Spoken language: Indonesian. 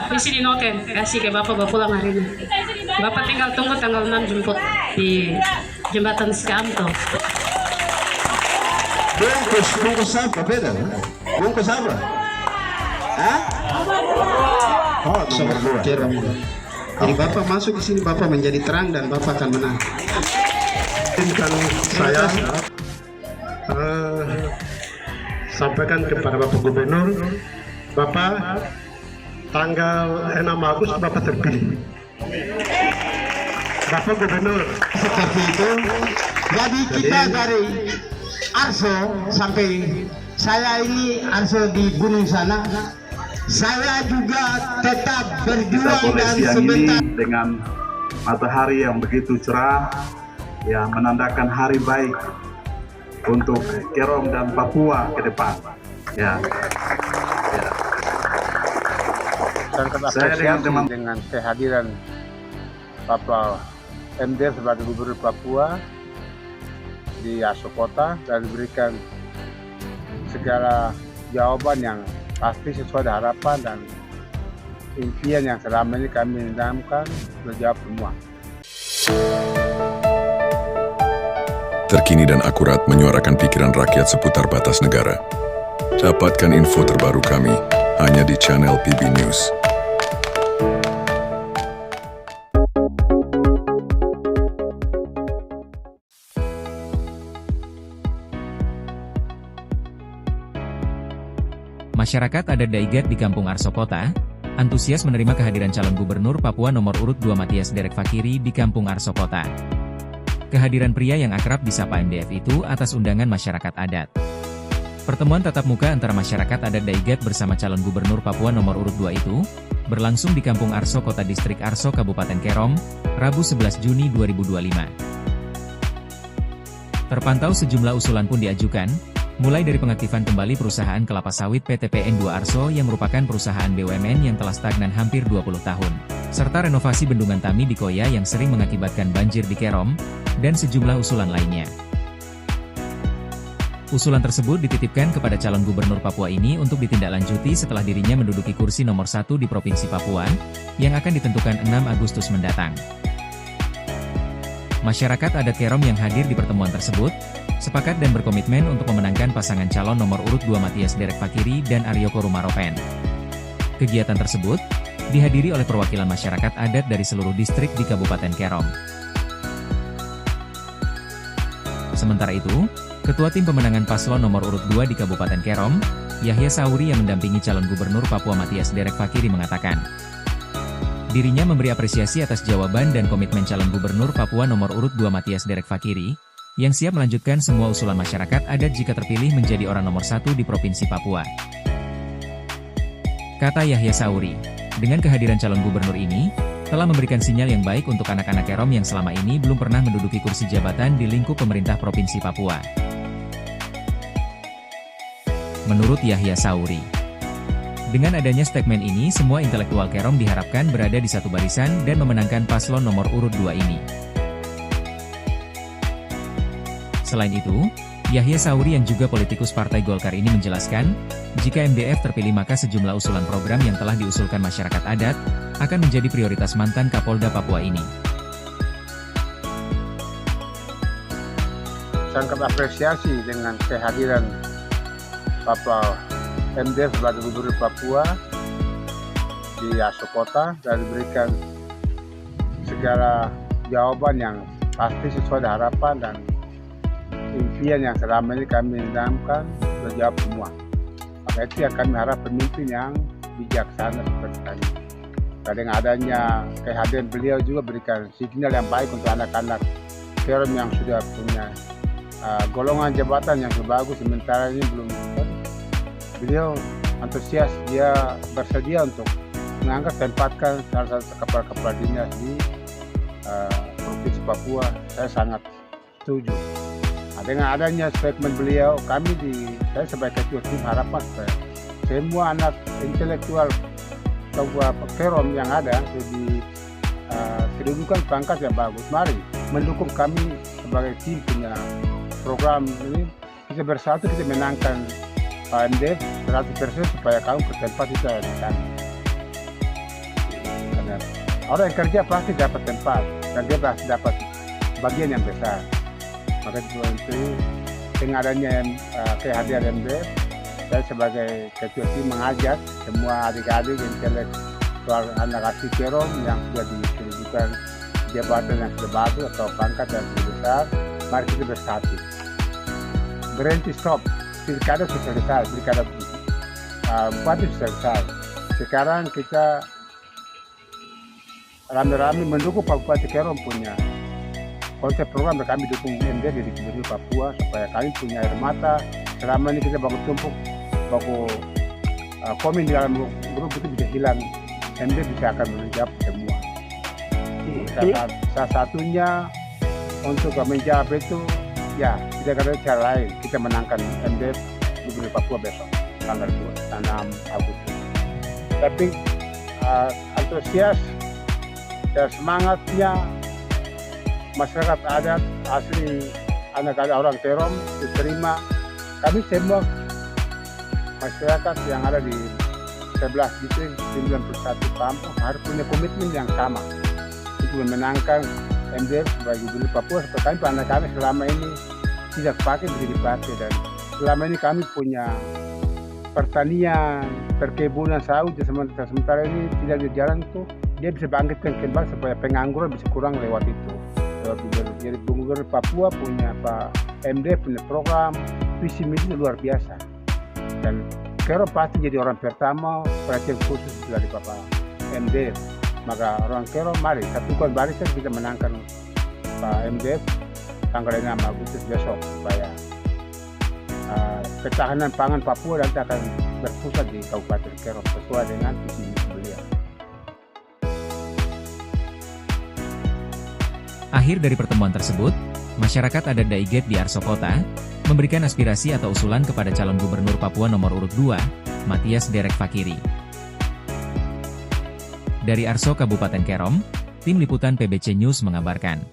Isi di noten, kasih ke Bapak pulang hari ini. Bapak tinggal tunggu tanggal 6 jemput di jembatan Sikamto. Bungkus apa beda? Bungkus apa? Hah? Oh, nomor 2. Jadi Bapak masuk di sini, Bapak menjadi terang dan Bapak akan menang. Izinkan saya sampaikan kepada Bapak Gubernur, Bapak tanggal 6 Agustus Bapak terpilih. Bapak Gubernur. Seperti itu. Jadi kita dari Arso sampai saya ini Arso di gunung sana. Saya juga tetap berjuang dan sebentar ini dengan matahari yang begitu cerah, ya menandakan hari baik untuk Kerom dan Papua ke depan. Ya. Saya dengan kehadiran Bapak MD sebagai Gubernur Papua di Aso Kota dan diberikan segala jawaban yang pasti sesuai dengan harapan dan impian yang selama ini kami idamkan menjawab semua. Terkini dan akurat menyuarakan pikiran rakyat seputar batas negara. Dapatkan info terbaru kami hanya di channel PB News. Masyarakat adat Daigad di Kampung Arso Kota, antusias menerima kehadiran calon gubernur Papua nomor urut 2 Matias Derek Fakiri di Kampung Arso Kota. Kehadiran pria yang akrab disapa MDF itu atas undangan masyarakat adat. Pertemuan tatap muka antara masyarakat adat Daigad bersama calon gubernur Papua nomor urut 2 itu, berlangsung di Kampung Arso Kota Distrik Arso Kabupaten Kerom, Rabu 11 Juni 2025. Terpantau sejumlah usulan pun diajukan, mulai dari pengaktifan kembali perusahaan kelapa sawit PT PN2 Arso yang merupakan perusahaan BUMN yang telah stagnan hampir 20 tahun, serta renovasi bendungan Tami di Koya yang sering mengakibatkan banjir di Kerom, dan sejumlah usulan lainnya. Usulan tersebut dititipkan kepada calon gubernur Papua ini untuk ditindaklanjuti setelah dirinya menduduki kursi nomor 1 di Provinsi Papua, yang akan ditentukan 6 Agustus mendatang. Masyarakat adat Kerom yang hadir di pertemuan tersebut, sepakat dan berkomitmen untuk memenangkan pasangan calon nomor urut 2 Matias Derek Fakiri dan Aryoko Rumaropen. Kegiatan tersebut dihadiri oleh perwakilan masyarakat adat dari seluruh distrik di Kabupaten Kerom. Sementara itu, Ketua Tim Pemenangan Paslon nomor urut 2 di Kabupaten Kerom, Yahya Sauri yang mendampingi calon gubernur Papua Matias Derek Fakiri mengatakan, dirinya memberi apresiasi atas jawaban dan komitmen calon gubernur Papua nomor urut 2 Matias Derek Fakiri, yang siap melanjutkan semua usulan masyarakat adat jika terpilih menjadi orang nomor 1 di Provinsi Papua. Kata Yahya Sauri, dengan kehadiran calon gubernur ini, telah memberikan sinyal yang baik untuk anak-anak Kerom yang selama ini belum pernah menduduki kursi jabatan di lingkup pemerintah Provinsi Papua. Menurut Yahya Sauri, dengan adanya statement ini semua intelektual Kerom diharapkan berada di satu barisan dan memenangkan paslon nomor urut 2 ini. Selain itu, Yahya Sauri yang juga politikus Partai Golkar ini menjelaskan, jika MDF terpilih maka sejumlah usulan program yang telah diusulkan masyarakat adat, akan menjadi prioritas mantan Kapolda Papua ini. Sangat apresiasi dengan kehadiran Bapak MDF sebagai Gubernur Papua di Aso Kota dan diberikan segala jawaban yang pasti sesuai dengan harapan dan impian yang selama ini kami idamkan terjawab semua. Maka itu yang kami harap pemimpin yang bijaksana seperti kami. Dan dengan adanya kehadiran beliau juga berikan sinyal yang baik untuk anak-anak Kerom yang sudah punya golongan jabatan yang bagus, sementara ini belum. Beliau antusias, dia bersedia untuk mengangkat tempatkan salah satu kepala-kepala dinas di Provinsi Papua. Saya sangat setuju. Dengan adanya statement beliau, saya sebagai ketua tim harapan supaya semua anak intelektual Kerom yang ada di kedudukan pangkat yang bagus, mari mendukung kami sebagai tim punya program ini. Kita bersatu, kita menangkan Pak MDF 100% supaya kamu bertempat di sana. orang yang kerja pasti dapat tempat dan dia pasti dapat bagian yang besar. Maka itu dengan adanya kehadiran MDF, saya sebagai ketua tim mengajak semua adik-adik yang caleg anak asli Kerom yang sudah ditunjukkan jabatan yang sudah bagus atau pangkat yang sudah besar, mari kita bersatu. Berhenti stop, pilkada sudah selesai, pilkada bupati sudah selesai. Sekarang kita rame-rame mendukung Pak Bupati Kerom punya konsep program yang kami dukung MDF dari Gubernur Papua supaya kami punya air mata. Selama ini kita baku tumpuk, baku komen di dalam grup itu bisa hilang. MDF bisa akan menjawab semua. Salah satunya untuk menjawab itu, ya tidak ada cara lain. Kita menangkan MDF Gubernur Papua besok tanggal 6 Agustus. Tapi antusias dan semangatnya masyarakat adat asli anak-anak orang Kerom diterima. Kami semua masyarakat yang ada di 11 distrik 91 kampung harus punya komitmen yang sama untuk memenangkan MDF sebagai Gubernur Papua. Seperti anak kami selama ini tidak pakai, bisa dipakai, dan selama ini kami punya pertanian, perkebunan sawit, sementara ini tidak berjalan itu, dia bisa bangkitkan kembali supaya pengangguran bisa kurang lewat itu. Jadi Gubernur Papua punya Pak MDF punya program visi misi luar biasa, dan Kerom pasti jadi orang pertama perhatian khusus dari Bapak MDF. Maka orang Kerom mari satukan barisan, kita menangkan Pak MDF tanggal 6 Agustus besok supaya ketahanan pangan Papua nanti akan berpusat di Kabupaten Kerom sesuai dengan visi misi beliau. Akhir dari pertemuan tersebut, masyarakat adat Daiged di Arso Kota memberikan aspirasi atau usulan kepada calon gubernur Papua nomor urut 2, Mathias Derek Fakiri. Dari Arso Kabupaten Kerom, tim liputan PBC News mengabarkan.